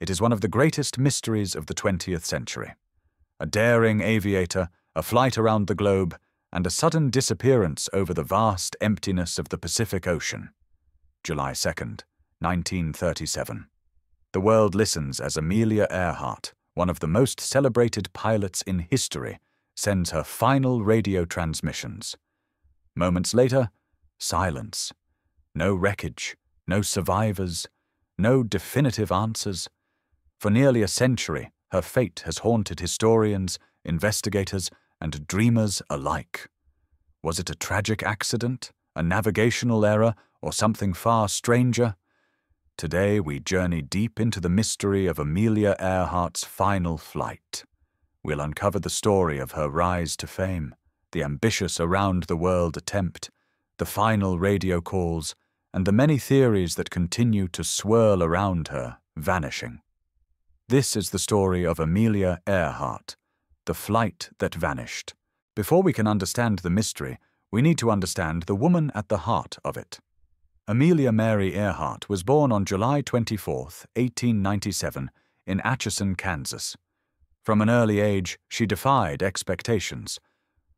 It is one of the greatest mysteries of the 20th century. A daring aviator, a flight around the globe, and a sudden disappearance over the vast emptiness of the Pacific Ocean. July 2nd, 1937. The world listens as Amelia Earhart, one of the most celebrated pilots in history, sends her final radio transmissions. Moments later, silence. No wreckage, no survivors, no definitive answers. For nearly a century, her fate has haunted historians, investigators, and dreamers alike. Was it a tragic accident, a navigational error, or something far stranger? Today we journey deep into the mystery of Amelia Earhart's final flight. We'll uncover the story of her rise to fame, the ambitious around-the-world attempt, the final radio calls, and the many theories that continue to swirl around her, vanishing. This is the story of Amelia Earhart, the flight that vanished. Before we can understand the mystery, we need to understand the woman at the heart of it. Amelia Mary Earhart was born on July 24, 1897, in Atchison, Kansas. From an early age, she defied expectations.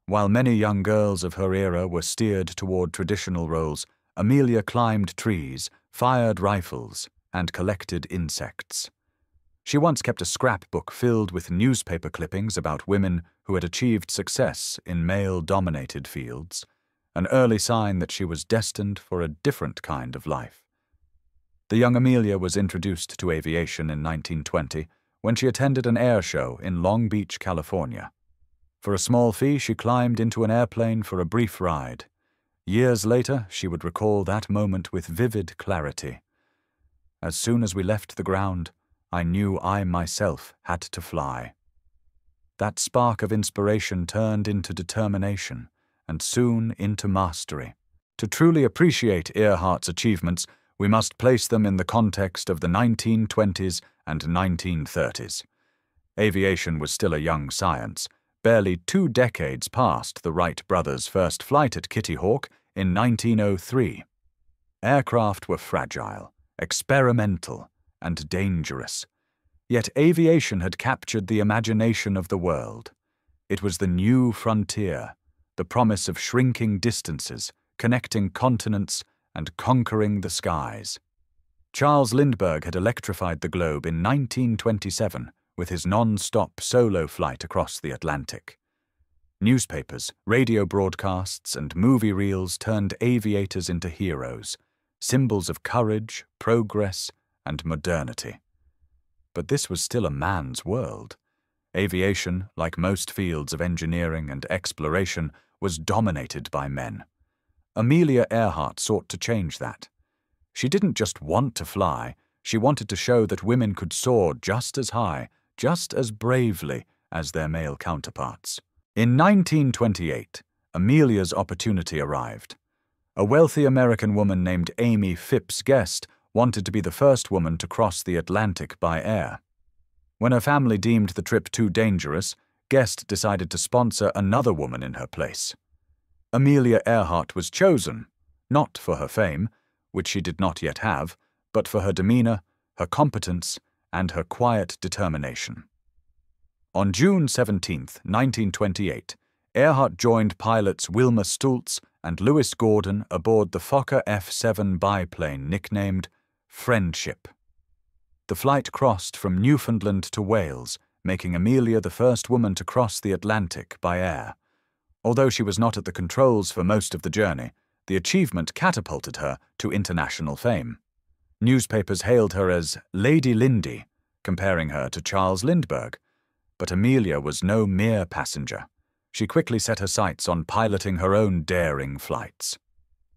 While many young girls of her era were steered toward traditional roles, Amelia climbed trees, fired rifles, and collected insects. She once kept a scrapbook filled with newspaper clippings about women who had achieved success in male-dominated fields, an early sign that she was destined for a different kind of life. The young Amelia was introduced to aviation in 1920 when she attended an air show in Long Beach, California. For a small fee, she climbed into an airplane for a brief ride. Years later, she would recall that moment with vivid clarity. As soon as we left the ground, I knew I myself had to fly. That spark of inspiration turned into determination, and soon into mastery. To truly appreciate Earhart's achievements, we must place them in the context of the 1920s and 1930s. Aviation was still a young science. Barely 2 decades past the Wright brothers' first flight at Kitty Hawk in 1903. Aircraft were fragile, experimental, and dangerous. Yet aviation had captured the imagination of the world. It was the new frontier, the promise of shrinking distances, connecting continents, and conquering the skies. Charles Lindbergh had electrified the globe in 1927 with his non-stop solo flight across the Atlantic. Newspapers, radio broadcasts, and movie reels turned aviators into heroes, symbols of courage, progress, and modernity. But this was still a man's world. Aviation, like most fields of engineering and exploration, was dominated by men. Amelia Earhart sought to change that. She didn't just want to fly, she wanted to show that women could soar just as high, just as bravely as their male counterparts. In 1928, Amelia's opportunity arrived. A wealthy American woman named Amy Phipps Guest wanted to be the first woman to cross the Atlantic by air. When her family deemed the trip too dangerous, Guest decided to sponsor another woman in her place. Amelia Earhart was chosen, not for her fame, which she did not yet have, but for her demeanor, her competence, and her quiet determination. On June 17, 1928, Earhart joined pilots Wilma Stultz and Lewis Gordon aboard the Fokker F-7 biplane nicknamed Friendship. The flight crossed from Newfoundland to Wales, making Amelia the first woman to cross the Atlantic by air. Although she was not at the controls for most of the journey, the achievement catapulted her to international fame. Newspapers hailed her as Lady Lindy, comparing her to Charles Lindbergh. But Amelia was no mere passenger. She quickly set her sights on piloting her own daring flights.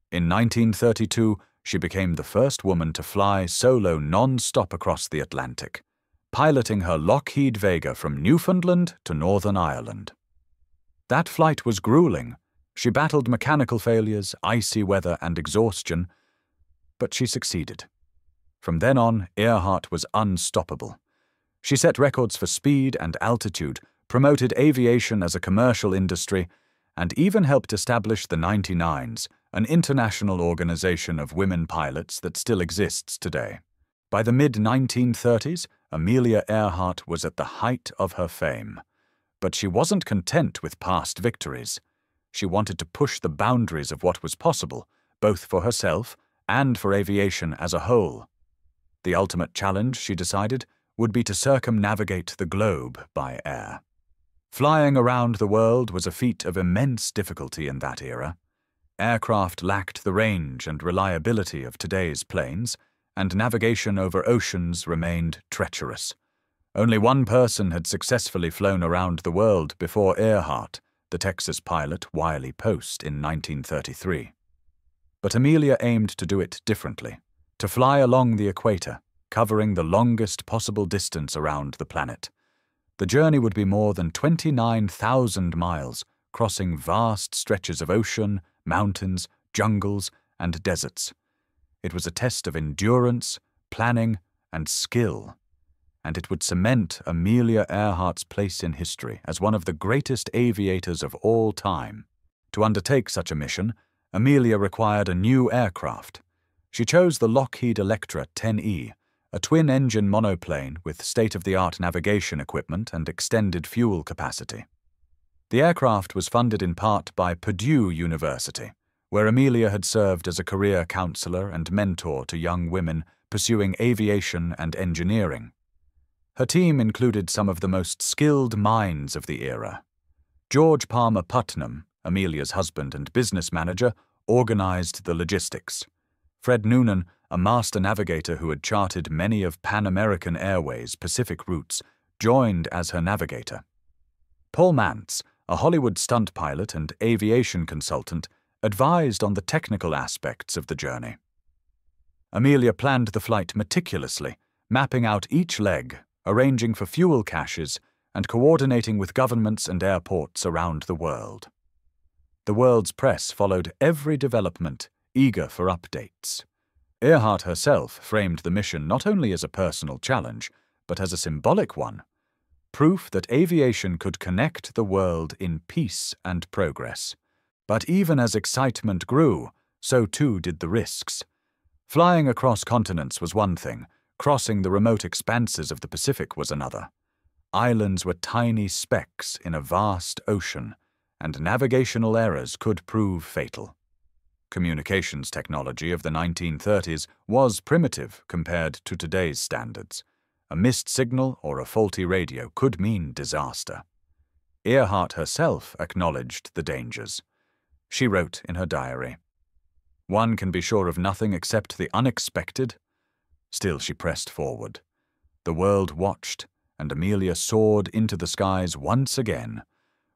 In 1932, she became the first woman to fly solo non-stop across the Atlantic, piloting her Lockheed Vega from Newfoundland to Northern Ireland. That flight was grueling. She battled mechanical failures, icy weather, and exhaustion, but she succeeded. From then on, Earhart was unstoppable. She set records for speed and altitude, promoted aviation as a commercial industry, and even helped establish the 99s, an international organization of women pilots that still exists today. By the mid-1930s, Amelia Earhart was at the height of her fame. But she wasn't content with past victories. She wanted to push the boundaries of what was possible, both for herself and for aviation as a whole. The ultimate challenge, she decided, would be to circumnavigate the globe by air. Flying around the world was a feat of immense difficulty in that era. Aircraft lacked the range and reliability of today's planes, and navigation over oceans remained treacherous. Only one person had successfully flown around the world before Earhart, the Texas pilot Wiley Post, in 1933. But Amelia aimed to do it differently, to fly along the equator, covering the longest possible distance around the planet. The journey would be more than 29,000 miles, crossing vast stretches of ocean, mountains, jungles, and deserts. It was a test of endurance, planning, and skill, and it would cement Amelia Earhart's place in history as one of the greatest aviators of all time. To undertake such a mission, Amelia required a new aircraft. She chose the Lockheed Electra 10E, a twin-engine monoplane with state-of-the-art navigation equipment and extended fuel capacity. The aircraft was funded in part by Purdue University, where Amelia had served as a career counselor and mentor to young women pursuing aviation and engineering. Her team included some of the most skilled minds of the era. George Palmer Putnam, Amelia's husband and business manager, organized the logistics. Fred Noonan, a master navigator who had charted many of Pan American Airways' Pacific routes, joined as her navigator. Paul Mantz, a Hollywood stunt pilot and aviation consultant, advised on the technical aspects of the journey. Amelia planned the flight meticulously, mapping out each leg, arranging for fuel caches, and coordinating with governments and airports around the world. The world's press followed every development, eager for updates. Earhart herself framed the mission not only as a personal challenge, but as a symbolic one, proof that aviation could connect the world in peace and progress. But even as excitement grew, so too did the risks. Flying across continents was one thing, crossing the remote expanses of the Pacific was another. Islands were tiny specks in a vast ocean, and navigational errors could prove fatal. Communications technology of the 1930s was primitive compared to today's standards. A missed signal or a faulty radio could mean disaster. Earhart herself acknowledged the dangers. She wrote in her diary, "One can be sure of nothing except the unexpected." Still she pressed forward. The world watched, and Amelia soared into the skies once again.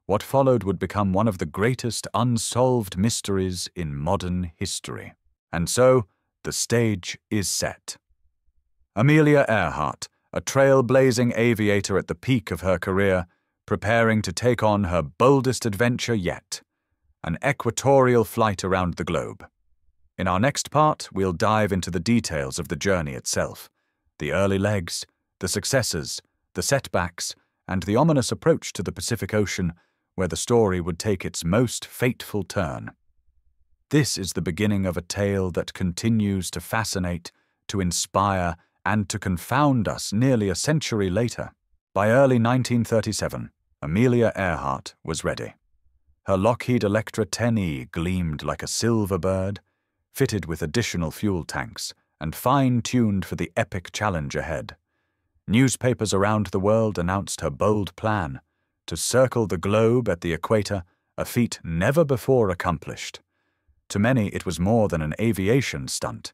What followed would become one of the greatest unsolved mysteries in modern history. And so, the stage is set. Amelia Earhart, a trailblazing aviator at the peak of her career, preparing to take on her boldest adventure yet, an equatorial flight around the globe. In our next part, we'll dive into the details of the journey itself, the early legs, the successes, the setbacks, and the ominous approach to the Pacific Ocean, where the story would take its most fateful turn. This is the beginning of a tale that continues to fascinate, to inspire, and to confound us nearly a century later. By early 1937, Amelia Earhart was ready. Her Lockheed Electra 10E gleamed like a silver bird, fitted with additional fuel tanks and fine-tuned for the epic challenge ahead. Newspapers around the world announced her bold plan to circle the globe at the equator, a feat never before accomplished. To many, it was more than an aviation stunt.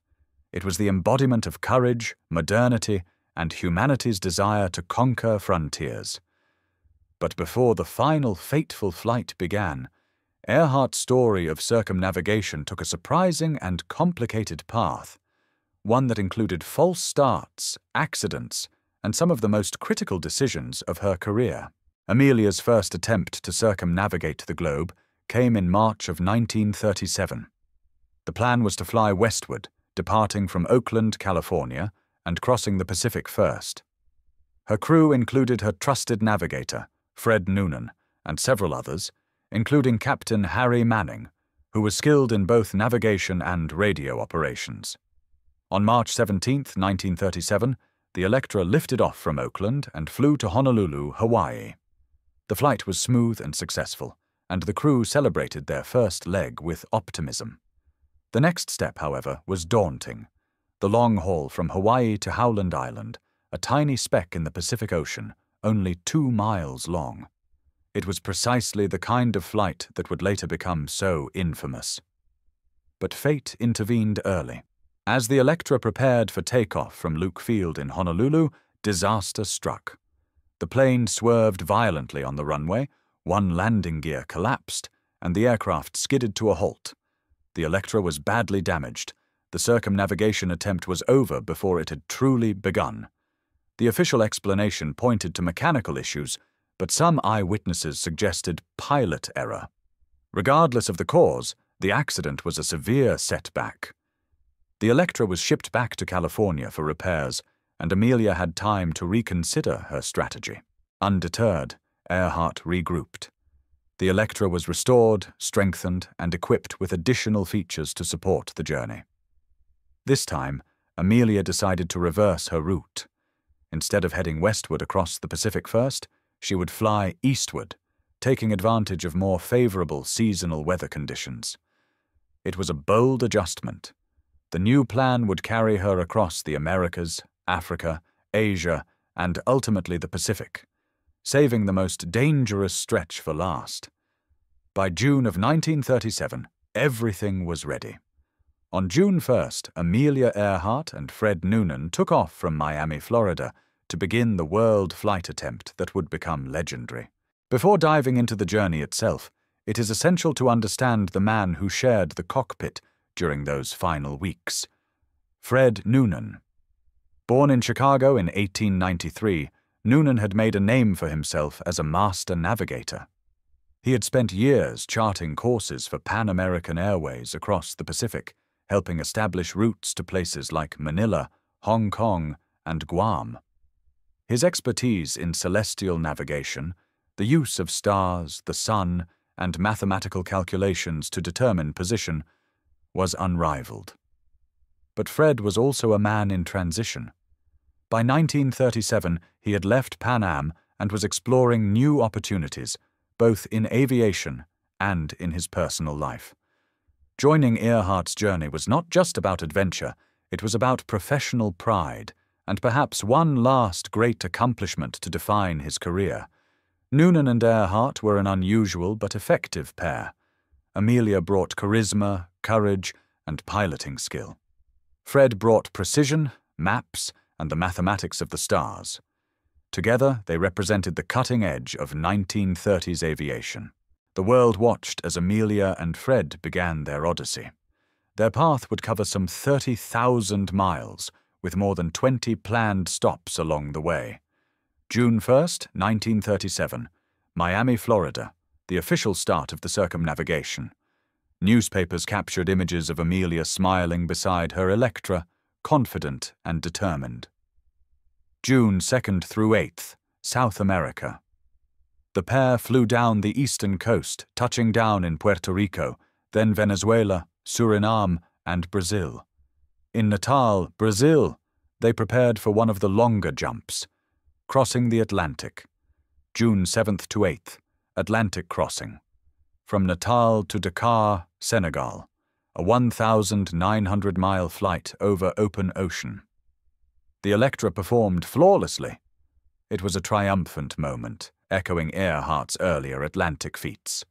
It was the embodiment of courage, modernity, and humanity's desire to conquer frontiers. But before the final fateful flight began, Earhart's story of circumnavigation took a surprising and complicated path, one that included false starts, accidents, and some of the most critical decisions of her career. Amelia's first attempt to circumnavigate the globe came in March of 1937. The plan was to fly westward, departing from Oakland, California, and crossing the Pacific first. Her crew included her trusted navigator, Fred Noonan, and several others, including Captain Harry Manning, who was skilled in both navigation and radio operations. On March 17, 1937, the Electra lifted off from Oakland and flew to Honolulu, Hawaii. The flight was smooth and successful, and the crew celebrated their first leg with optimism. The next step, however, was daunting. The long haul from Hawaii to Howland Island, a tiny speck in the Pacific Ocean, only 2 miles long. It was precisely the kind of flight that would later become so infamous. But fate intervened early. As the Electra prepared for takeoff from Luke Field in Honolulu, disaster struck. The plane swerved violently on the runway, one landing gear collapsed, and the aircraft skidded to a halt. The Electra was badly damaged. The circumnavigation attempt was over before it had truly begun. The official explanation pointed to mechanical issues, but some eyewitnesses suggested pilot error. Regardless of the cause, the accident was a severe setback. The Electra was shipped back to California for repairs, and Amelia had time to reconsider her strategy. Undeterred, Earhart regrouped. The Electra was restored, strengthened, and equipped with additional features to support the journey. This time, Amelia decided to reverse her route. Instead of heading westward across the Pacific first, she would fly eastward, taking advantage of more favorable seasonal weather conditions. It was a bold adjustment. The new plan would carry her across the Americas, Africa, Asia, and ultimately the Pacific, saving the most dangerous stretch for last. By June of 1937, everything was ready. On June 1st, Amelia Earhart and Fred Noonan took off from Miami, Florida, to begin the world flight attempt that would become legendary. Before diving into the journey itself, it is essential to understand the man who shared the cockpit during those final weeks. Fred Noonan. Born in Chicago in 1893, Noonan had made a name for himself as a master navigator. He had spent years charting courses for Pan American Airways across the Pacific, helping establish routes to places like Manila, Hong Kong, and Guam. His expertise in celestial navigation, the use of stars, the sun, and mathematical calculations to determine position, was unrivaled. But Fred was also a man in transition. By 1937, he had left Pan Am and was exploring new opportunities, both in aviation and in his personal life. Joining Earhart's journey was not just about adventure, it was about professional pride, and perhaps one last great accomplishment to define his career. Noonan and Earhart were an unusual but effective pair. Amelia brought charisma, courage, and piloting skill. Fred brought precision, maps, and the mathematics of the stars. Together, they represented the cutting edge of 1930s aviation. The world watched as Amelia and Fred began their odyssey. Their path would cover some 30,000 miles, with more than 20 planned stops along the way. June 1st, 1937, Miami, Florida, the official start of the circumnavigation. Newspapers captured images of Amelia smiling beside her Electra, confident and determined. June 2nd through 8th, South America. The pair flew down the eastern coast, touching down in Puerto Rico, then Venezuela, Suriname, and Brazil. In Natal, Brazil, they prepared for one of the longer jumps, crossing the Atlantic. June 7th to 8th, Atlantic crossing. From Natal to Dakar, Senegal, a 1,900-mile flight over open ocean. The Electra performed flawlessly. It was a triumphant moment, echoing Earhart's earlier Atlantic feats.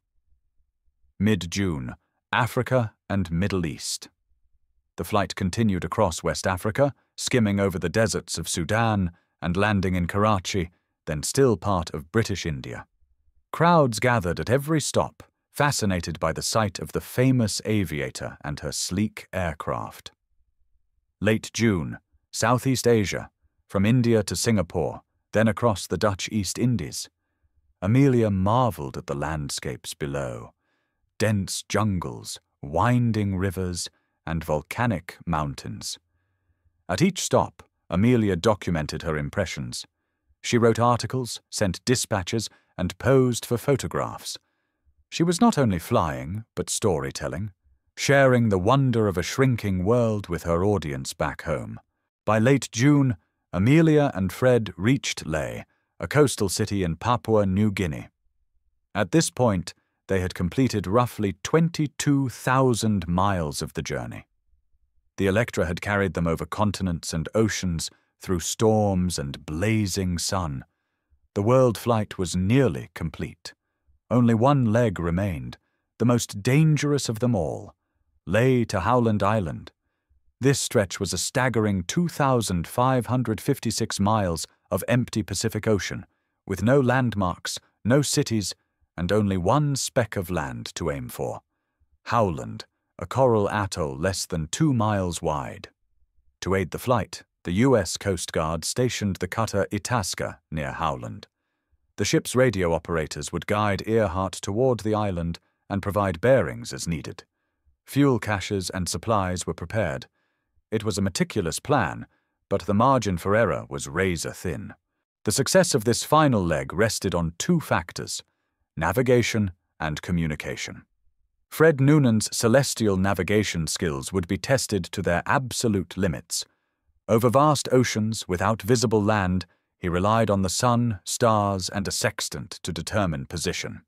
Mid-June, Africa and Middle East. The flight continued across West Africa, skimming over the deserts of Sudan and landing in Karachi, then still part of British India. Crowds gathered at every stop, fascinated by the sight of the famous Aviator and her sleek aircraft. Late June, Southeast Asia, from India to Singapore, then across the Dutch East Indies. Amelia marveled at the landscapes below. Dense jungles, winding rivers, and volcanic mountains. At each stop, Amelia documented her impressions. She wrote articles, sent dispatches, and posed for photographs. She was not only flying, but storytelling, sharing the wonder of a shrinking world with her audience back home. By late June, Amelia and Fred reached Lae, a coastal city in Papua New Guinea. At this point, they had completed roughly 22,000 miles of the journey. The Electra had carried them over continents and oceans, through storms and blazing sun. The world flight was nearly complete. Only one leg remained, the most dangerous of them all, Lae to Howland Island. This stretch was a staggering 2,556 miles of empty Pacific Ocean, with no landmarks, no cities, and only one speck of land to aim for. Howland, a coral atoll less than 2 miles wide. To aid the flight, the U.S. Coast Guard stationed the cutter Itasca near Howland. The ship's radio operators would guide Earhart toward the island and provide bearings as needed. Fuel caches and supplies were prepared. It was a meticulous plan, but the margin for error was razor-thin. The success of this final leg rested on 2 factors: navigation and communication. Fred Noonan's celestial navigation skills would be tested to their absolute limits. Over vast oceans, without visible land, he relied on the sun, stars, and a sextant to determine position.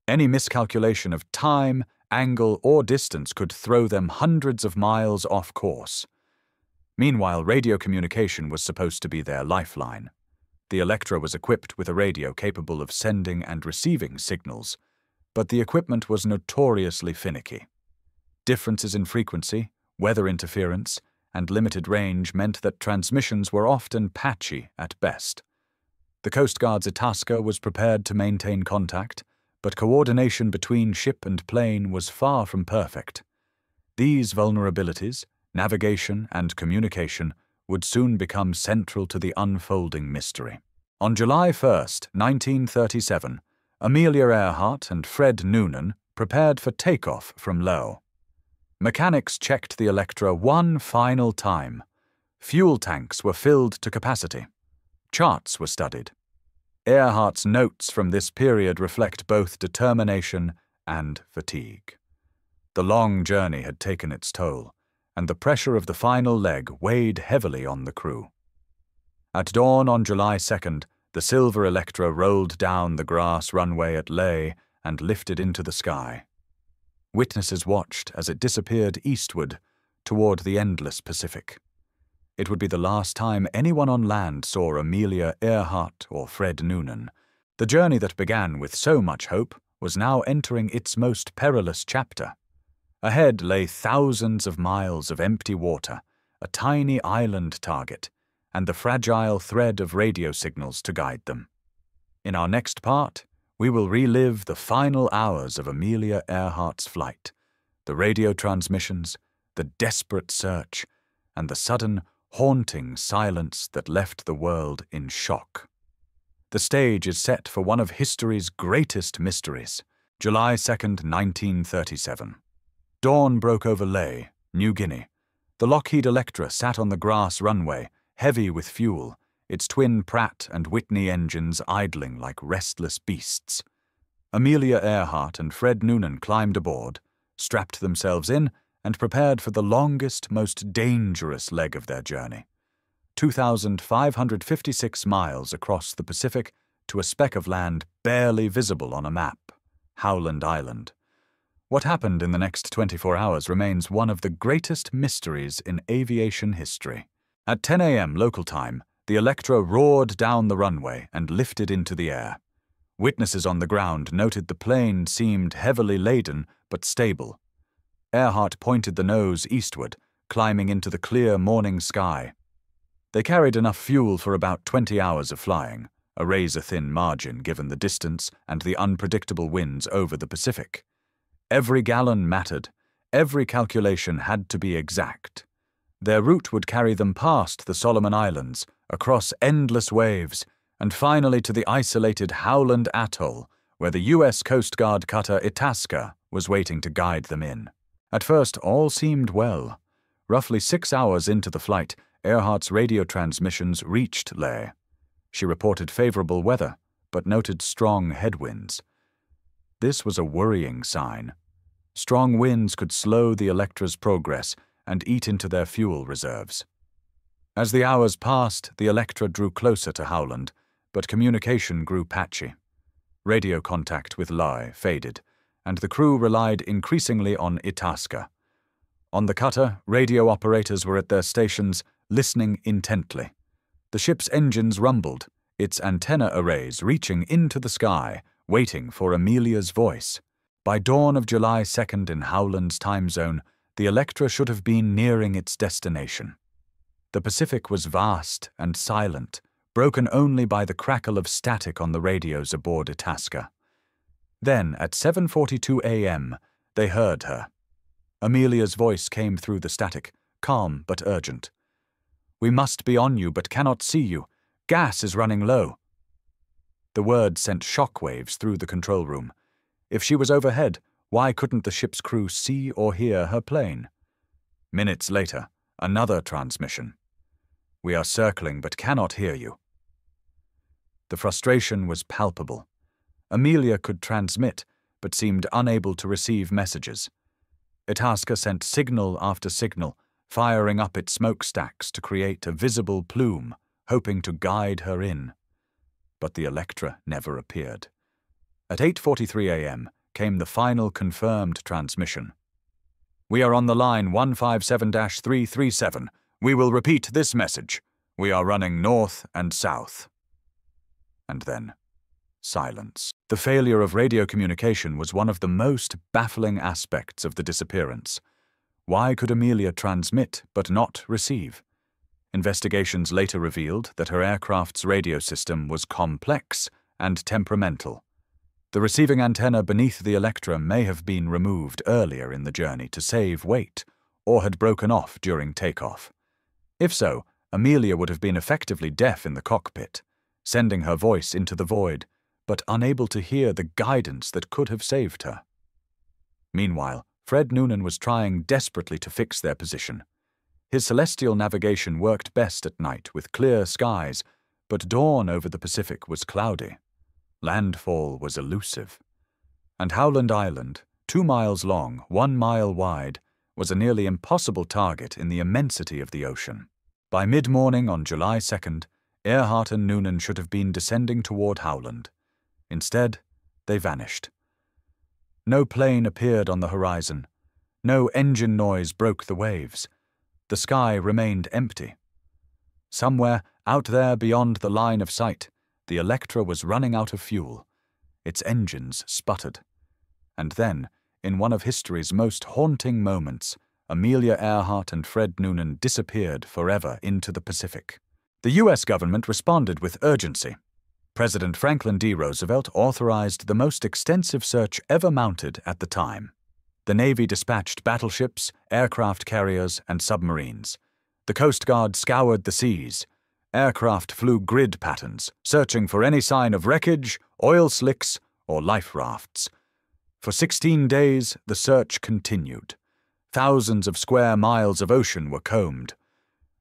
Any miscalculation of time, angle, or distance could throw them hundreds of miles off course. Meanwhile, radio communication was supposed to be their lifeline. The Electra was equipped with a radio capable of sending and receiving signals, but the equipment was notoriously finicky. Differences in frequency, weather interference, and limited range meant that transmissions were often patchy at best. The Coast Guard's Itasca was prepared to maintain contact, but coordination between ship and plane was far from perfect. These vulnerabilities, navigation and communication, would soon become central to the unfolding mystery. On July 1st, 1937, Amelia Earhart and Fred Noonan prepared for takeoff from Lae. Mechanics checked the Electra one final time. Fuel tanks were filled to capacity. Charts were studied. Earhart's notes from this period reflect both determination and fatigue. The long journey had taken its toll, and the pressure of the final leg weighed heavily on the crew. At dawn on July 2nd, the silver Electra rolled down the grass runway at Lae and lifted into the sky. Witnesses watched as it disappeared eastward toward the endless Pacific. It would be the last time anyone on land saw Amelia Earhart or Fred Noonan. The journey that began with so much hope was now entering its most perilous chapter. Ahead lay thousands of miles of empty water, a tiny island target, and the fragile thread of radio signals to guide them. In our next part, we will relive the final hours of Amelia Earhart's flight, the radio transmissions, the desperate search, and the sudden, haunting silence that left the world in shock. The stage is set for one of history's greatest mysteries, July 2nd, 1937. Dawn broke over Lae, New Guinea. The Lockheed Electra sat on the grass runway, heavy with fuel, its twin Pratt and Whitney engines idling like restless beasts. Amelia Earhart and Fred Noonan climbed aboard, strapped themselves in, and prepared for the longest, most dangerous leg of their journey. 2,556 miles across the Pacific to a speck of land barely visible on a map, Howland Island. What happened in the next 24 hours remains one of the greatest mysteries in aviation history. At 10 a.m. local time, the Electra roared down the runway and lifted into the air. Witnesses on the ground noted the plane seemed heavily laden but stable. Earhart pointed the nose eastward, climbing into the clear morning sky. They carried enough fuel for about 20 hours of flying, a razor-thin margin given the distance and the unpredictable winds over the Pacific. Every gallon mattered. Every calculation had to be exact. Their route would carry them past the Solomon Islands, across endless waves, and finally to the isolated Howland Atoll, where the U.S. Coast Guard cutter Itasca was waiting to guide them in. At first, all seemed well. Roughly 6 hours into the flight, Earhart's radio transmissions reached Lae. She reported favorable weather, but noted strong headwinds. This was a worrying sign. Strong winds could slow the Electra's progress and eat into their fuel reserves. As the hours passed, the Electra drew closer to Howland, but communication grew patchy. Radio contact with Lai faded, and the crew relied increasingly on Itasca. On the cutter, radio operators were at their stations, listening intently. The ship's engines rumbled, its antenna arrays reaching into the sky, waiting for Amelia's voice. By dawn of July 2nd in Howland's time zone, the Electra should have been nearing its destination. The Pacific was vast and silent, broken only by the crackle of static on the radios aboard Itasca. Then, at 7:42 a.m., they heard her. Amelia's voice came through the static, calm but urgent. "We must be on you but cannot see you. Gas is running low." The word sent shockwaves through the control room. If she was overhead, why couldn't the ship's crew see or hear her plane? Minutes later, another transmission. "We are circling but cannot hear you." The frustration was palpable. Amelia could transmit, but seemed unable to receive messages. Itasca sent signal after signal, firing up its smokestacks to create a visible plume, hoping to guide her in. But the Electra never appeared. At 8:43 a.m. came the final confirmed transmission. "We are on the line 157-337. We will repeat this message. We are running north and south." And then, silence. The failure of radio communication was one of the most baffling aspects of the disappearance. Why could Amelia transmit but not receive? Investigations later revealed that her aircraft's radio system was complex and temperamental. The receiving antenna beneath the Electra may have been removed earlier in the journey to save weight, or had broken off during takeoff. If so, Amelia would have been effectively deaf in the cockpit, sending her voice into the void, but unable to hear the guidance that could have saved her. Meanwhile, Fred Noonan was trying desperately to fix their position. His celestial navigation worked best at night with clear skies, but dawn over the Pacific was cloudy. Landfall was elusive. And Howland Island, 2 miles long, 1 mile wide, was a nearly impossible target in the immensity of the ocean. By mid-morning on July 2nd, Earhart and Noonan should have been descending toward Howland. Instead, they vanished. No plane appeared on the horizon. No engine noise broke the waves. The sky remained empty. Somewhere, out there beyond the line of sight, the Electra was running out of fuel. Its engines sputtered. And then, in one of history's most haunting moments, Amelia Earhart and Fred Noonan disappeared forever into the Pacific. The U.S. government responded with urgency. President Franklin D. Roosevelt authorized the most extensive search ever mounted at the time. The Navy dispatched battleships, aircraft carriers, and submarines. The Coast Guard scoured the seas. Aircraft flew grid patterns, searching for any sign of wreckage, oil slicks, or life rafts. For 16 days, the search continued. Thousands of square miles of ocean were combed.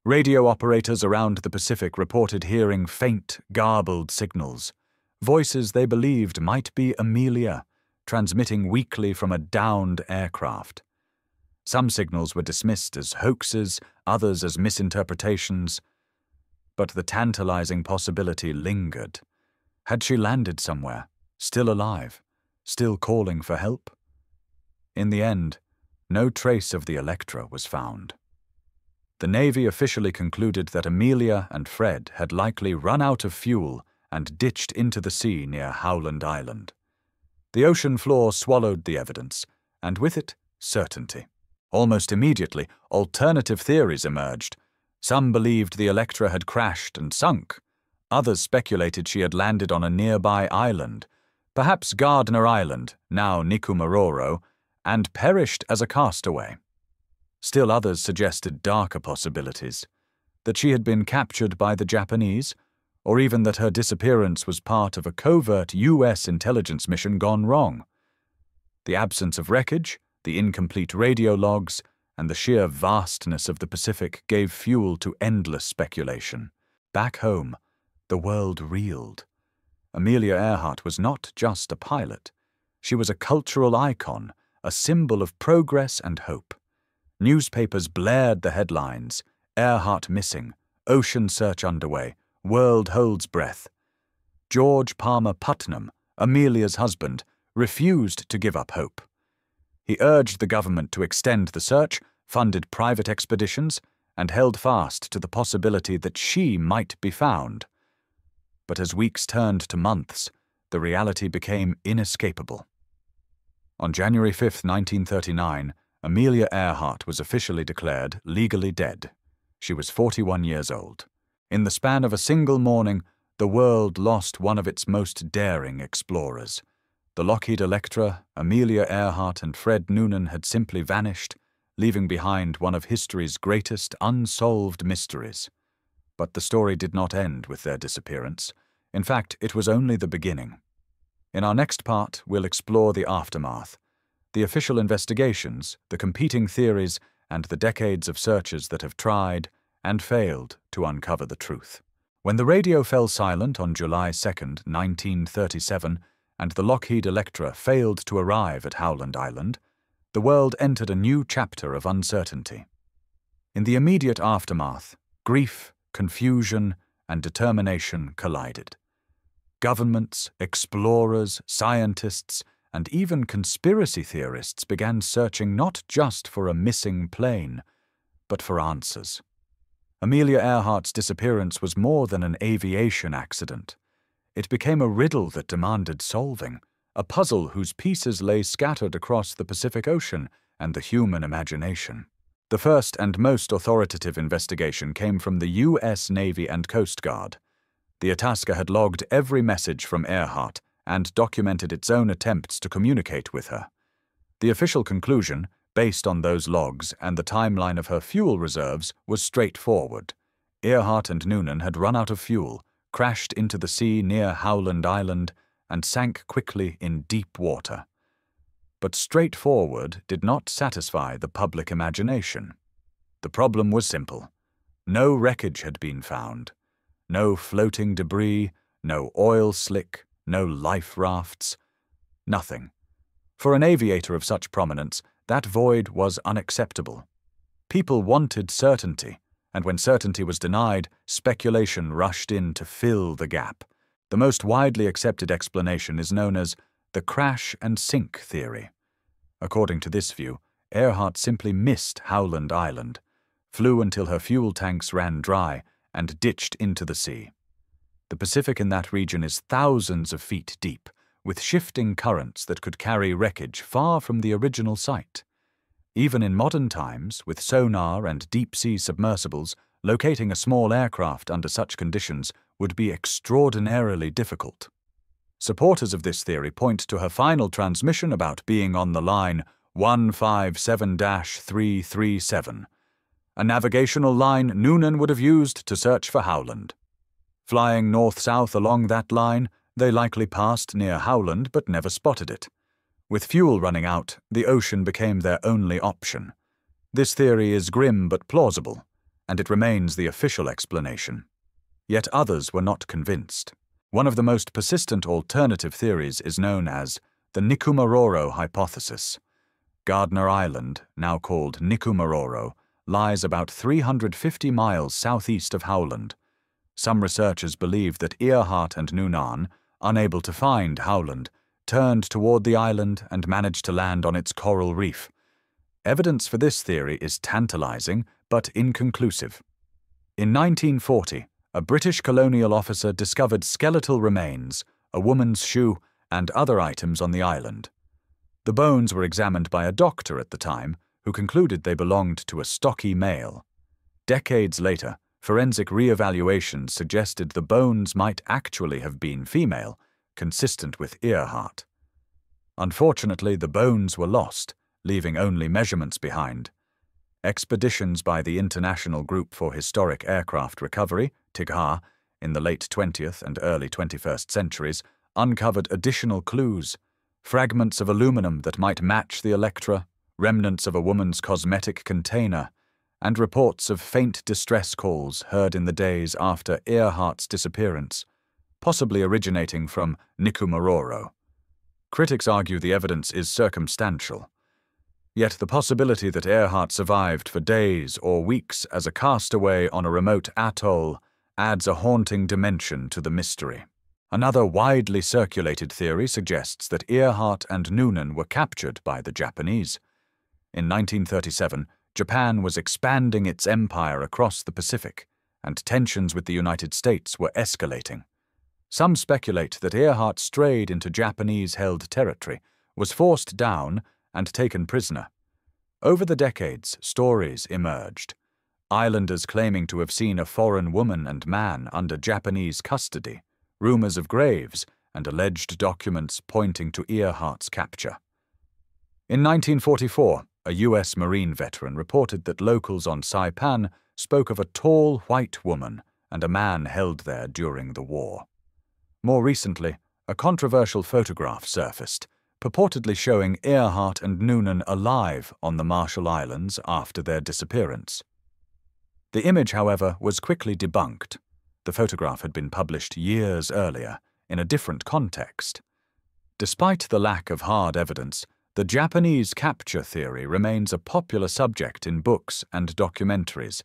Radio operators around the Pacific reported hearing faint, garbled signals, voices they believed might be Amelia, transmitting weakly from a downed aircraft. Some signals were dismissed as hoaxes, others as misinterpretations. But the tantalizing possibility lingered. Had she landed somewhere, still alive, still calling for help? In the end, no trace of the Electra was found. The Navy officially concluded that Amelia and Fred had likely run out of fuel and ditched into the sea near Howland Island. The ocean floor swallowed the evidence, and with it, certainty. Almost immediately, alternative theories emerged. Some believed the Electra had crashed and sunk. Others speculated she had landed on a nearby island, perhaps Gardner Island, now Nikumaroro, and perished as a castaway. Still others suggested darker possibilities, that she had been captured by the Japanese, or even that her disappearance was part of a covert U.S. intelligence mission gone wrong. The absence of wreckage, the incomplete radio logs, and the sheer vastness of the Pacific gave fuel to endless speculation. Back home, the world reeled. Amelia Earhart was not just a pilot. She was a cultural icon, a symbol of progress and hope. Newspapers blared the headlines, Earhart missing, Ocean search underway. World holds breath. George Palmer Putnam, Amelia's husband, refused to give up hope. He urged the government to extend the search, funded private expeditions, and held fast to the possibility that she might be found. But as weeks turned to months, the reality became inescapable. On January 5, 1939, Amelia Earhart was officially declared legally dead. She was 41 years old. In the span of a single morning, the world lost one of its most daring explorers. The Lockheed Electra, Amelia Earhart, and Fred Noonan had simply vanished, leaving behind one of history's greatest unsolved mysteries. But the story did not end with their disappearance. In fact, it was only the beginning. In our next part, we'll explore the aftermath, the official investigations, the competing theories, and the decades of searches that have tried and failed to uncover the truth. When the radio fell silent on July 2, 1937, and the Lockheed Electra failed to arrive at Howland Island, the world entered a new chapter of uncertainty. In the immediate aftermath, grief, confusion, and determination collided. Governments, explorers, scientists, and even conspiracy theorists began searching not just for a missing plane, but for answers. Amelia Earhart's disappearance was more than an aviation accident. It became a riddle that demanded solving, a puzzle whose pieces lay scattered across the Pacific Ocean and the human imagination. The first and most authoritative investigation came from the U.S. Navy and Coast Guard. The Itasca had logged every message from Earhart and documented its own attempts to communicate with her. The official conclusion, based on those logs and the timeline of her fuel reserves, was straightforward. Earhart and Noonan had run out of fuel, crashed into the sea near Howland Island, and sank quickly in deep water. But straightforward did not satisfy the public imagination. The problem was simple. No wreckage had been found. No floating debris, no oil slick, no life rafts. Nothing. For an aviator of such prominence, that void was unacceptable. People wanted certainty, and when certainty was denied, speculation rushed in to fill the gap. The most widely accepted explanation is known as the crash and sink theory. According to this view, Earhart simply missed Howland Island, flew until her fuel tanks ran dry, and ditched into the sea. The Pacific in that region is thousands of feet deep, with shifting currents that could carry wreckage far from the original site. Even in modern times, with sonar and deep-sea submersibles, locating a small aircraft under such conditions would be extraordinarily difficult. Supporters of this theory point to her final transmission about being on the line 157-337, a navigational line Noonan would have used to search for Howland. Flying north-south along that line, they likely passed near Howland but never spotted it. With fuel running out, the ocean became their only option. This theory is grim but plausible, and it remains the official explanation. Yet others were not convinced. One of the most persistent alternative theories is known as the Nikumaroro hypothesis. Gardner Island, now called Nikumaroro, lies about 350 miles southeast of Howland. Some researchers believe that Earhart and Noonan, unable to find Howland, turned toward the island and managed to land on its coral reef. Evidence for this theory is tantalizing but inconclusive. In 1940, a British colonial officer discovered skeletal remains, a woman's shoe, and other items on the island. The bones were examined by a doctor at the time, who concluded they belonged to a stocky male. Decades later, forensic re-evaluations suggested the bones might actually have been female, consistent with Earhart. Unfortunately, the bones were lost, leaving only measurements behind. Expeditions by the International Group for Historic Aircraft Recovery, TIGHA, in the late 20th and early 21st centuries, uncovered additional clues: fragments of aluminum that might match the Electra, remnants of a woman's cosmetic container, and reports of faint distress calls heard in the days after Earhart's disappearance, possibly originating from Nikumaroro. Critics argue the evidence is circumstantial. Yet the possibility that Earhart survived for days or weeks as a castaway on a remote atoll adds a haunting dimension to the mystery. Another widely circulated theory suggests that Earhart and Noonan were captured by the Japanese. In 1937, Japan was expanding its empire across the Pacific, and tensions with the United States were escalating. Some speculate that Earhart strayed into Japanese-held territory, was forced down, and taken prisoner. Over the decades, stories emerged. Islanders claiming to have seen a foreign woman and man under Japanese custody, rumors of graves, and alleged documents pointing to Earhart's capture. In 1944, a U.S. Marine veteran reported that locals on Saipan spoke of a tall white woman and a man held there during the war. More recently, a controversial photograph surfaced, purportedly showing Earhart and Noonan alive on the Marshall Islands after their disappearance. The image, however, was quickly debunked. The photograph had been published years earlier, in a different context. Despite the lack of hard evidence, the Japanese capture theory remains a popular subject in books and documentaries,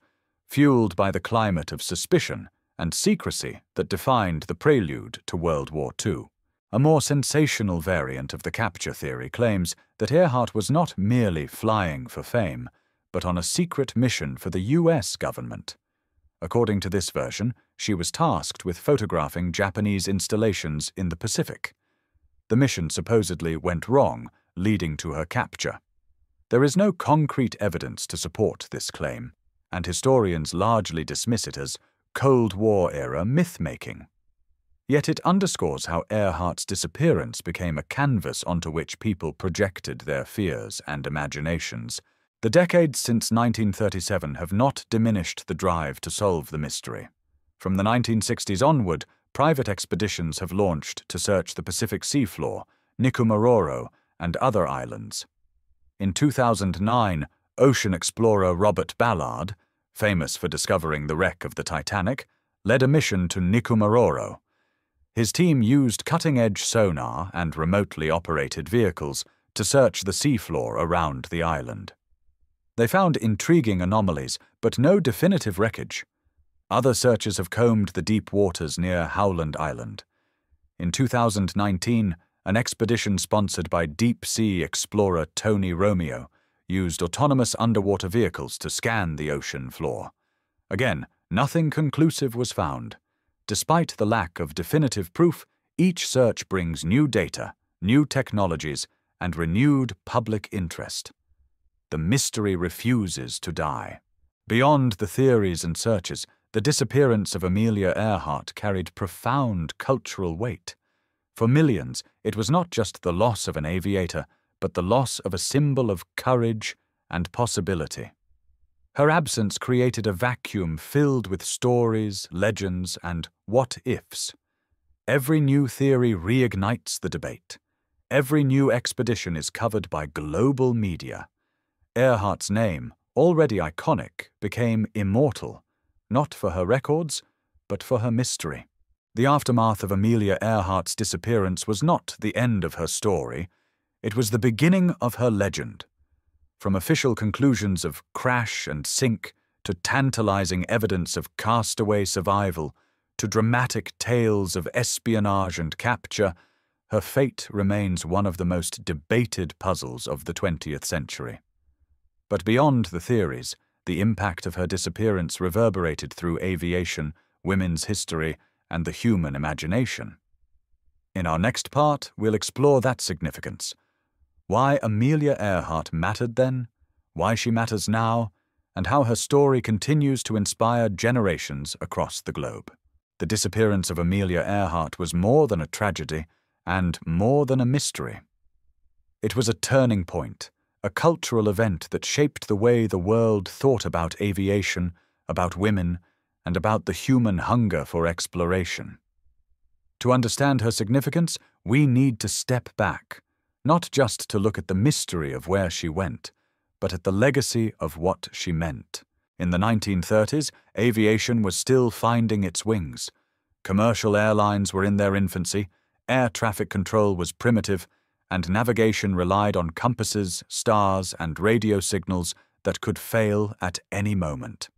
fueled by the climate of suspicion and secrecy that defined the prelude to World War II. A more sensational variant of the capture theory claims that Earhart was not merely flying for fame, but on a secret mission for the U.S. government. According to this version, she was tasked with photographing Japanese installations in the Pacific. The mission supposedly went wrong, leading to her capture. There is no concrete evidence to support this claim, and historians largely dismiss it as Cold War-era myth-making. Yet it underscores how Earhart's disappearance became a canvas onto which people projected their fears and imaginations. The decades since 1937 have not diminished the drive to solve the mystery. From the 1960s onward, private expeditions have launched to search the Pacific seafloor, Nikumaroro, and other islands. In 2009, ocean explorer Robert Ballard, famous for discovering the wreck of the Titanic, led a mission to Nikumaroro. His team used cutting-edge sonar and remotely operated vehicles to search the seafloor around the island. They found intriguing anomalies, but no definitive wreckage. Other searchers have combed the deep waters near Howland Island. In 2019, an expedition sponsored by deep-sea explorer Tony Romeo used autonomous underwater vehicles to scan the ocean floor. Again, nothing conclusive was found. Despite the lack of definitive proof, each search brings new data, new technologies, and renewed public interest. The mystery refuses to die. Beyond the theories and searches, the disappearance of Amelia Earhart carried profound cultural weight. For millions, it was not just the loss of an aviator, but the loss of a symbol of courage and possibility. Her absence created a vacuum filled with stories, legends, and what-ifs. Every new theory reignites the debate. Every new expedition is covered by global media. Earhart's name, already iconic, became immortal, not for her records, but for her mystery. The aftermath of Amelia Earhart's disappearance was not the end of her story. It was the beginning of her legend. From official conclusions of crash and sink, to tantalizing evidence of castaway survival, to dramatic tales of espionage and capture, her fate remains one of the most debated puzzles of the 20th century. But beyond the theories, the impact of her disappearance reverberated through aviation, women's history, and the human imagination. In our next part, we'll explore that significance. Why Amelia Earhart mattered then, why she matters now, and how her story continues to inspire generations across the globe. The disappearance of Amelia Earhart was more than a tragedy and more than a mystery. It was a turning point, a cultural event that shaped the way the world thought about aviation, about women, and about the human hunger for exploration. To understand her significance, we need to step back, not just to look at the mystery of where she went, but at the legacy of what she meant. In the 1930s, aviation was still finding its wings. Commercial airlines were in their infancy, air traffic control was primitive, and navigation relied on compasses, stars, and radio signals that could fail at any moment.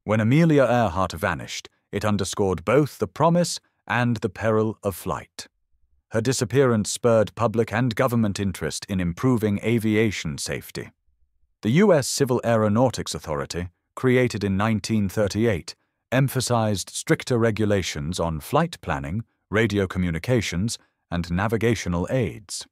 When Amelia Earhart vanished, it underscored both the promise and the peril of flight. Her disappearance spurred public and government interest in improving aviation safety. The U.S. Civil Aeronautics Authority, created in 1938, emphasized stricter regulations on flight planning, radio communications, and navigational aids.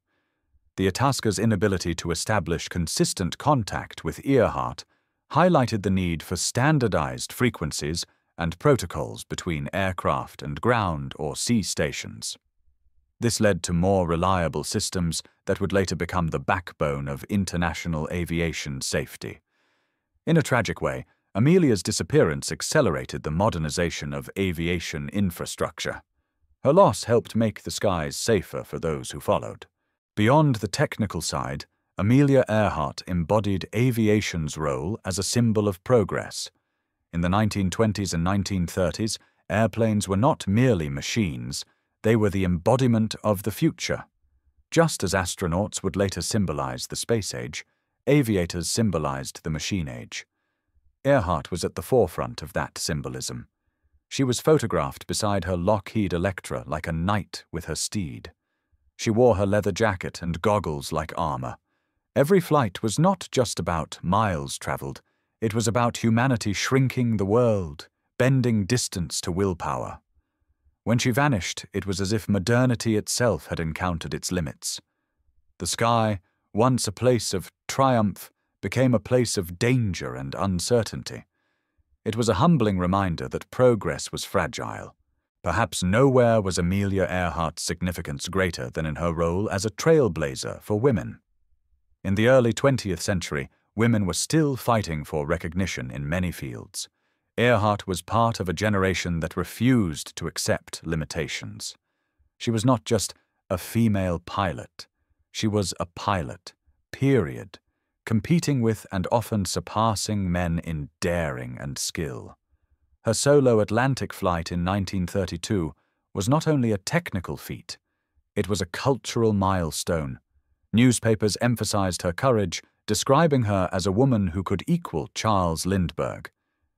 The Itasca's inability to establish consistent contact with Earhart highlighted the need for standardized frequencies and protocols between aircraft and ground or sea stations. This led to more reliable systems that would later become the backbone of international aviation safety. In a tragic way, Amelia's disappearance accelerated the modernization of aviation infrastructure. Her loss helped make the skies safer for those who followed. Beyond the technical side, Amelia Earhart embodied aviation's role as a symbol of progress. In the 1920s and 1930s, airplanes were not merely machines, they were the embodiment of the future. Just as astronauts would later symbolize the space age, aviators symbolized the machine age. Earhart was at the forefront of that symbolism. She was photographed beside her Lockheed Electra like a knight with her steed. She wore her leather jacket and goggles like armor. Every flight was not just about miles traveled, it was about humanity shrinking the world, bending distance to willpower. When she vanished, it was as if modernity itself had encountered its limits. The sky, once a place of triumph, became a place of danger and uncertainty. It was a humbling reminder that progress was fragile. Perhaps nowhere was Amelia Earhart's significance greater than in her role as a trailblazer for women. In the early 20th century, women were still fighting for recognition in many fields. Earhart was part of a generation that refused to accept limitations. She was not just a female pilot. She was a pilot, period, competing with and often surpassing men in daring and skill. Her solo Atlantic flight in 1932 was not only a technical feat, it was a cultural milestone. Newspapers emphasized her courage, describing her as a woman who could equal Charles Lindbergh.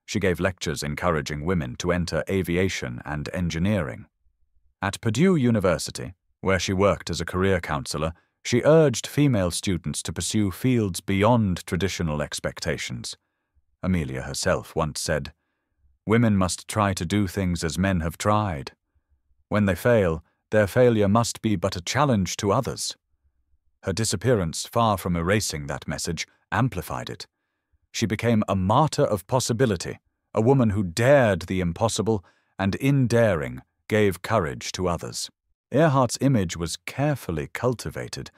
She gave lectures encouraging women to enter aviation and engineering. At Purdue University, where she worked as a career counselor, she urged female students to pursue fields beyond traditional expectations. Amelia herself once said, "Women must try to do things as men have tried. When they fail, their failure must be but a challenge to others." Her disappearance, far from erasing that message, amplified it. She became a martyr of possibility, a woman who dared the impossible and, in daring, gave courage to others. Earhart's image was carefully cultivated,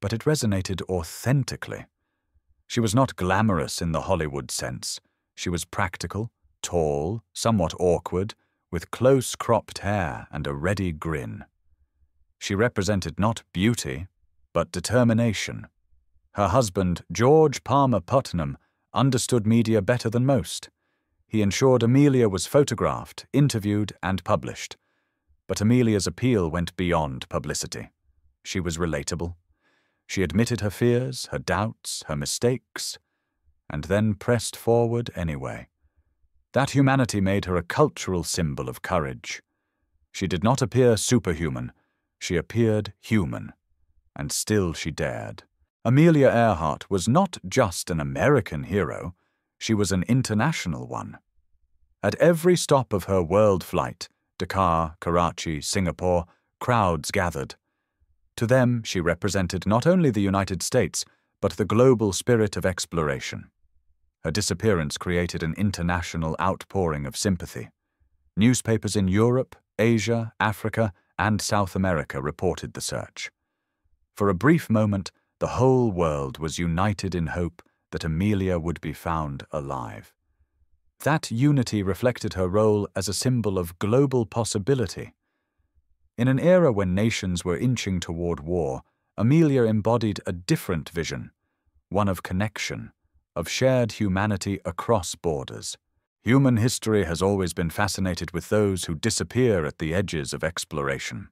but it resonated authentically. She was not glamorous in the Hollywood sense. She was practical, tall, somewhat awkward, with close-cropped hair and a ready grin. She represented not beauty, but determination. Her husband, George Palmer Putnam, understood media better than most. He ensured Amelia was photographed, interviewed, and published. But Amelia's appeal went beyond publicity. She was relatable. She admitted her fears, her doubts, her mistakes, and then pressed forward anyway. That humanity made her a cultural symbol of courage. She did not appear superhuman. She appeared human. And still she dared. Amelia Earhart was not just an American hero, she was an international one. At every stop of her world flight, Dakar, Karachi, Singapore, crowds gathered. To them, she represented not only the United States, but the global spirit of exploration. Her disappearance created an international outpouring of sympathy. Newspapers in Europe, Asia, Africa, and South America reported the search. For a brief moment, the whole world was united in hope that Amelia would be found alive. That unity reflected her role as a symbol of global possibility. In an era when nations were inching toward war, Amelia embodied a different vision, one of connection, of shared humanity across borders. Human history has always been fascinated with those who disappear at the edges of exploration.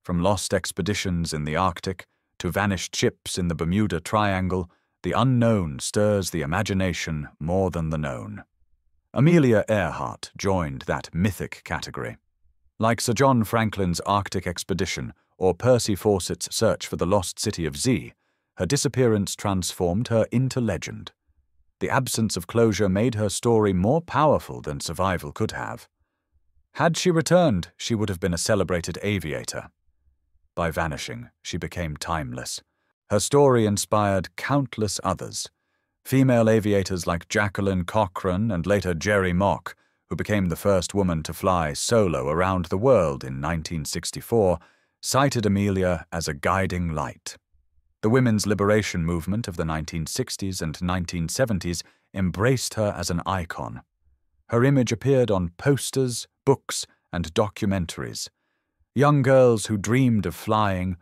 From lost expeditions in the Arctic to vanished ships in the Bermuda Triangle, the unknown stirs the imagination more than the known. Amelia Earhart joined that mythic category. Like Sir John Franklin's Arctic expedition or Percy Fawcett's search for the lost city of Z, her disappearance transformed her into legend. The absence of closure made her story more powerful than survival could have. Had she returned, she would have been a celebrated aviator. By vanishing, she became timeless. Her story inspired countless others. Female aviators like Jacqueline Cochran and later Jerry Mock, who became the first woman to fly solo around the world in 1964, cited Amelia as a guiding light. The women's liberation movement of the 1960s and 1970s embraced her as an icon. Her image appeared on posters, books, and documentaries. Young girls who dreamed of flying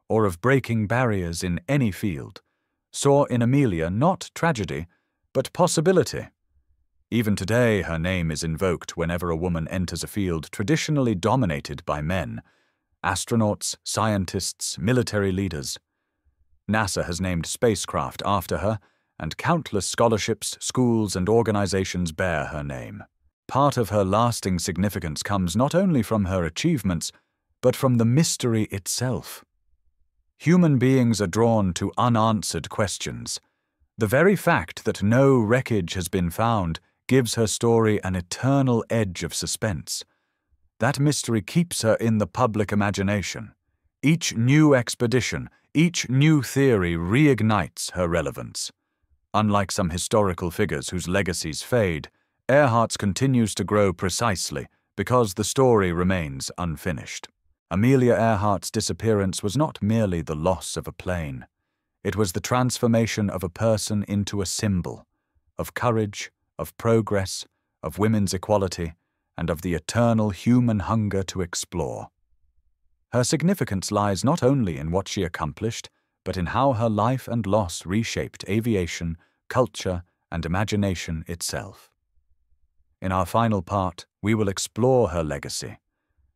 or of breaking barriers in any field saw in Amelia not tragedy, but possibility. Even today, her name is invoked whenever a woman enters a field traditionally dominated by men: astronauts, scientists, military leaders. NASA has named spacecraft after her, and countless scholarships, schools, and organizations bear her name. Part of her lasting significance comes not only from her achievements, but from the mystery itself. Human beings are drawn to unanswered questions. The very fact that no wreckage has been found gives her story an eternal edge of suspense. That mystery keeps her in the public imagination. Each new expedition, each new theory reignites her relevance. Unlike some historical figures whose legacies fade, Earhart's continues to grow precisely because the story remains unfinished. Amelia Earhart's disappearance was not merely the loss of a plane. It was the transformation of a person into a symbol, of courage, of progress, of women's equality, and of the eternal human hunger to explore. Her significance lies not only in what she accomplished, but in how her life and loss reshaped aviation, culture, and imagination itself. In our final part, we will explore her legacy,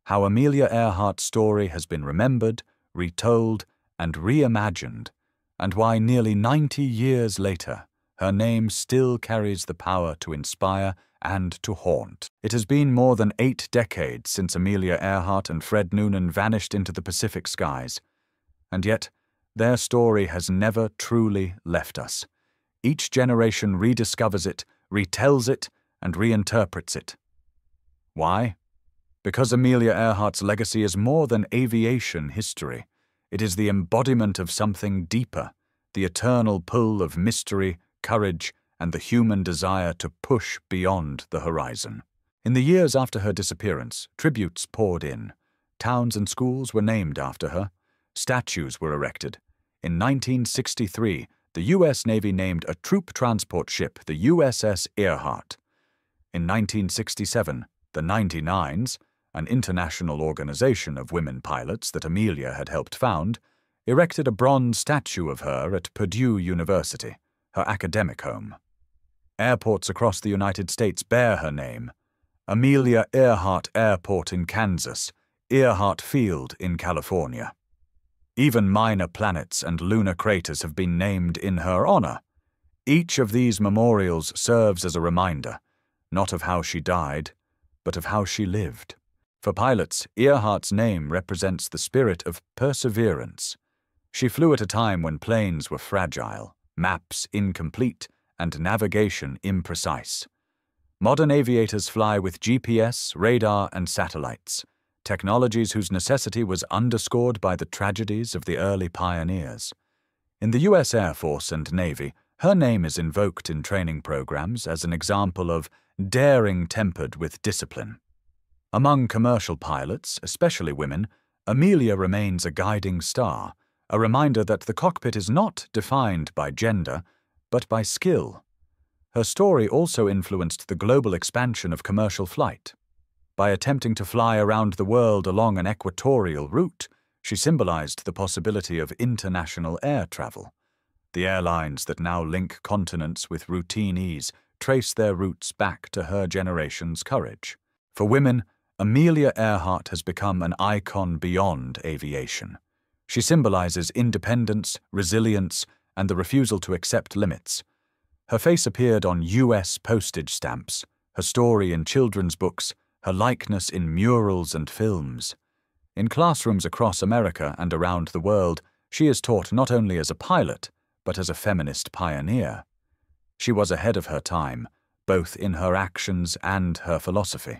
how Amelia Earhart's story has been remembered, retold, and reimagined, and why nearly 90 years later, her name still carries the power to inspire and to haunt. It has been more than 8 decades since Amelia Earhart and Fred Noonan vanished into the Pacific skies, and yet their story has never truly left us. Each generation rediscovers it, retells it, and reinterprets it. Why? Because Amelia Earhart's legacy is more than aviation history. It is the embodiment of something deeper, the eternal pull of mystery, courage, and the human desire to push beyond the horizon. In the years after her disappearance, tributes poured in. Towns and schools were named after her. Statues were erected. In 1963, the U.S. Navy named a troop transport ship the USS Earhart. In 1967, the 99s, an international organization of women pilots that Amelia had helped found, erected a bronze statue of her at Purdue University, her academic home. Airports across the United States bear her name: Amelia Earhart Airport in Kansas, Earhart Field in California. Even minor planets and lunar craters have been named in her honor. Each of these memorials serves as a reminder, not of how she died, but of how she lived. For pilots, Earhart's name represents the spirit of perseverance. She flew at a time when planes were fragile, maps incomplete, and navigation imprecise. Modern aviators fly with GPS, radar, and satellites, technologies whose necessity was underscored by the tragedies of the early pioneers. In the U.S. Air Force and Navy, her name is invoked in training programs as an example of daring tempered with discipline. Among commercial pilots, especially women, Amelia remains a guiding star, a reminder that the cockpit is not defined by gender, but by skill. Her story also influenced the global expansion of commercial flight. By attempting to fly around the world along an equatorial route, she symbolized the possibility of international air travel. The airlines that now link continents with routine ease trace their roots back to her generation's courage. For women, Amelia Earhart has become an icon beyond aviation. She symbolizes independence, resilience, and the refusal to accept limits. Her face appeared on US postage stamps, her story in children's books, her likeness in murals and films. In classrooms across America and around the world, she is taught not only as a pilot, but as a feminist pioneer. She was ahead of her time, both in her actions and her philosophy.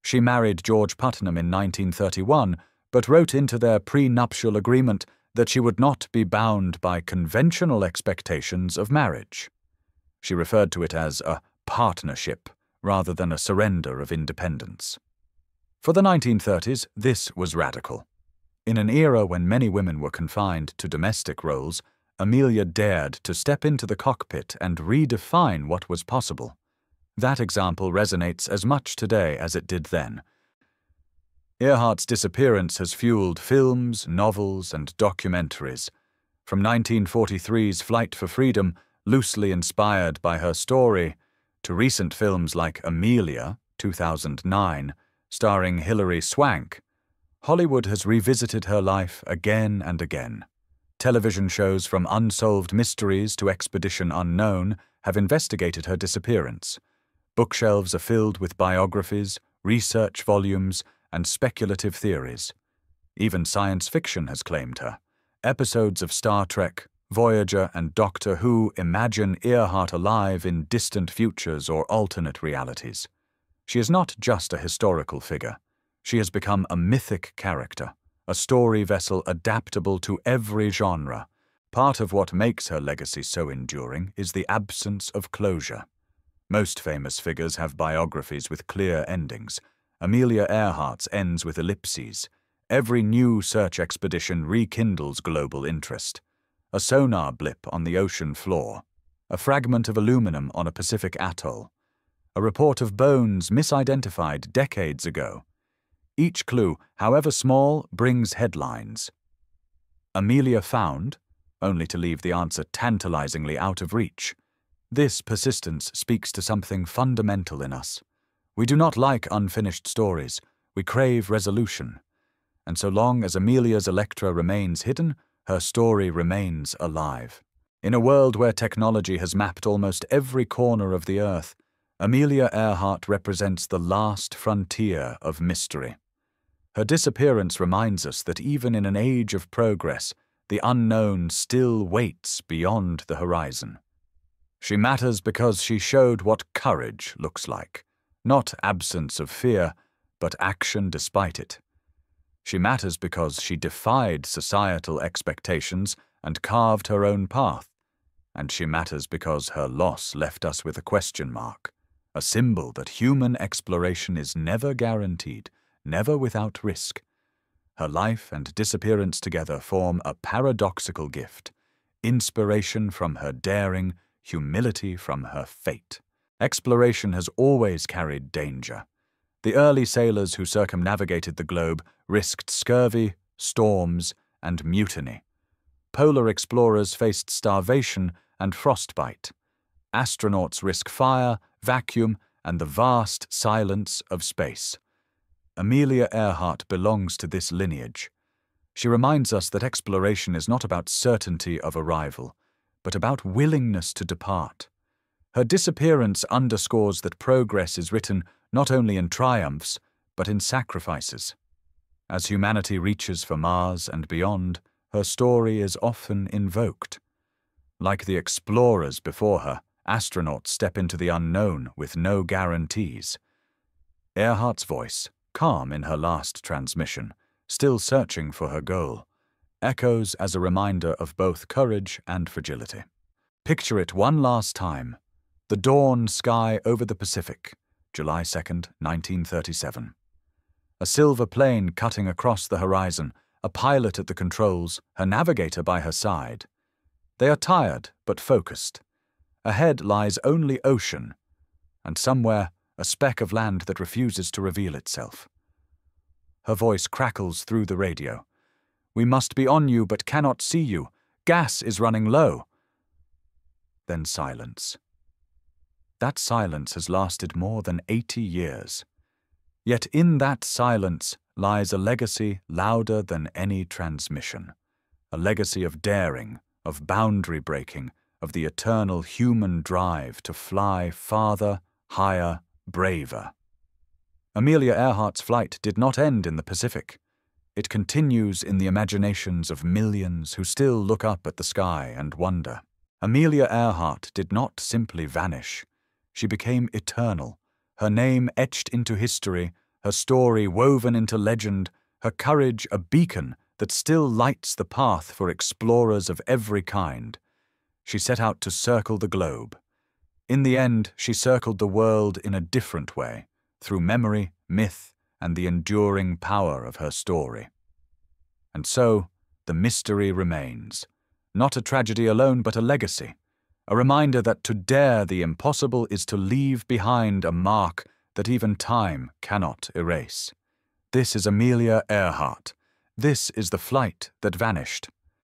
She married George Putnam in 1931, but wrote into their prenuptial agreement that she would not be bound by conventional expectations of marriage. She referred to it as a partnership rather than a surrender of independence. For the 1930s, this was radical. In an era when many women were confined to domestic roles, Amelia dared to step into the cockpit and redefine what was possible. That example resonates as much today as it did then. Earhart's disappearance has fueled films, novels, and documentaries. From 1943's Flight for Freedom, loosely inspired by her story, to recent films like Amelia, 2009, starring Hilary Swank, Hollywood has revisited her life again and again. Television shows from Unsolved Mysteries to Expedition Unknown have investigated her disappearance. Bookshelves are filled with biographies, research volumes, and speculative theories. Even science fiction has claimed her. Episodes of Star Trek, Voyager, and Doctor Who imagine Earhart alive in distant futures or alternate realities. She is not just a historical figure. She has become a mythic character, a story vessel adaptable to every genre. Part of what makes her legacy so enduring is the absence of closure. Most famous figures have biographies with clear endings. Amelia Earhart's ends with ellipses. Every new search expedition rekindles global interest. A sonar blip on the ocean floor. A fragment of aluminum on a Pacific atoll. A report of bones misidentified decades ago. Each clue, however small, brings headlines. Amelia found, only to leave the answer tantalizingly out of reach. This persistence speaks to something fundamental in us. We do not like unfinished stories. We crave resolution. And so long as Amelia's Electra remains hidden, her story remains alive. In a world where technology has mapped almost every corner of the earth, Amelia Earhart represents the last frontier of mystery. Her disappearance reminds us that even in an age of progress, the unknown still waits beyond the horizon. She matters because she showed what courage looks like. Not absence of fear, but action despite it. She matters because she defied societal expectations and carved her own path. And she matters because her loss left us with a question mark, a symbol that human exploration is never guaranteed, never without risk. Her life and disappearance together form a paradoxical gift, inspiration from her daring, humility from her fate. Exploration has always carried danger. The early sailors who circumnavigated the globe risked scurvy, storms, and mutiny. Polar explorers faced starvation and frostbite. Astronauts risk fire, vacuum, and the vast silence of space. Amelia Earhart belongs to this lineage. She reminds us that exploration is not about certainty of arrival, but about willingness to depart. Her disappearance underscores that progress is written not only in triumphs, but in sacrifices. As humanity reaches for Mars and beyond, her story is often invoked. Like the explorers before her, astronauts step into the unknown with no guarantees. Earhart's voice, calm in her last transmission, still searching for her goal, echoes as a reminder of both courage and fragility. Picture it one last time. The dawn sky over the Pacific, July 2nd, 1937. A silver plane cutting across the horizon, a pilot at the controls, her navigator by her side. They are tired but focused. Ahead lies only ocean, and somewhere a speck of land that refuses to reveal itself. Her voice crackles through the radio. "We must be on you but cannot see you. Gas is running low." Then silence. That silence has lasted more than 80 years. Yet in that silence, lies a legacy louder than any transmission. A legacy of daring, of boundary breaking, of the eternal human drive to fly farther, higher, braver. Amelia Earhart's flight did not end in the Pacific. It continues in the imaginations of millions who still look up at the sky and wonder. Amelia Earhart did not simply vanish. She became eternal, her name etched into history, her story woven into legend, her courage a beacon that still lights the path for explorers of every kind. She set out to circle the globe. In the end, she circled the world in a different way, through memory, myth, and the enduring power of her story. And so, the mystery remains. Not a tragedy alone, but a legacy. A reminder that to dare the impossible is to leave behind a mark that even time cannot erase. This is Amelia Earhart. This is the flight that vanished.